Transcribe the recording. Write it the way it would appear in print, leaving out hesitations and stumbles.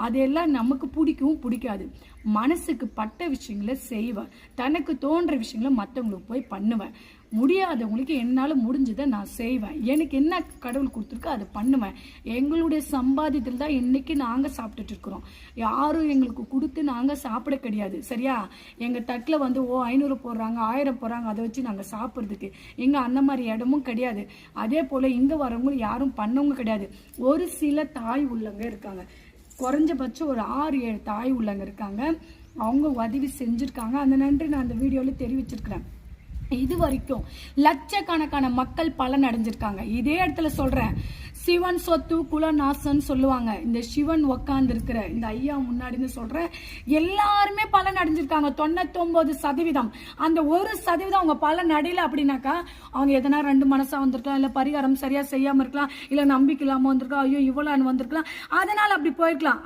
அதெல்லாம் நமக்கு பிடிக்கவும் பிடிக்காது. மனசுக்கு பட்ட விஷயங்களை செய்வேன், தனக்கு தோன்ற விஷயங்களை மற்றவங்களுக்கு போய் பண்ணுவேன். முடியாதவங்களுக்கு என்னால் முடிஞ்சதை நான் செய்வேன். எனக்கு என்ன கடவுள் கொடுத்துருக்கோ அதை பண்ணுவேன். எங்களுடைய சம்பாதியத்தில் தான் இன்னைக்கு நாங்கள் சாப்பிட்டுட்டு இருக்கிறோம். யாரும் எங்களுக்கு கொடுத்து நாங்கள் சாப்பிட கிடையாது. சரியா? எங்கள் தட்டில் வந்து 500 போடுறாங்க, 1000 போடுறாங்க, அதை வச்சு நாங்கள் சாப்பிட்றதுக்கு இங்கே அந்த மாதிரி இடமும் கிடையாது. அதே போல் இங்கே வரவங்க யாரும் பண்ணவங்க கிடையாது. ஒரு சில தாய் உள்ளவங்க இருக்காங்க, குறைஞ்சபட்சம் ஒரு 6-7 தாய் உள்ளவங்க இருக்காங்க. அவங்க உதவி செஞ்சுருக்காங்க. அந்த நன்றி நான் அந்த வீடியோவில் தெரிவிச்சிருக்கிறேன். இது வரைக்கும் லட்சக்கணக்கான மக்கள் பலன் அடைஞ்சிருக்காங்க. இதே இடத்துல சொல்றேன், சிவன் சொத்து குலநாசன் சொல்லுவாங்க. இந்த சிவன் உக்காந்து இருக்கிற இந்த ஐயா முன்னாடின்னு சொல்றேன், எல்லாருமே பலன் அடைஞ்சிருக்காங்க 99%. அந்த 1% அவங்க பலன் அடையல அப்படின்னாக்கா அவங்க எதனா 2 மனசா வந்திருக்கலாம், இல்ல பரிகாரம் சரியா செய்யாம இருக்கலாம், இல்ல நம்பிக்கை இல்லாம வந்திருக்கலாம், ஐயோ இவ்வளவு வந்திருக்கலாம், அதனால அப்படி போயிருக்கலாம்.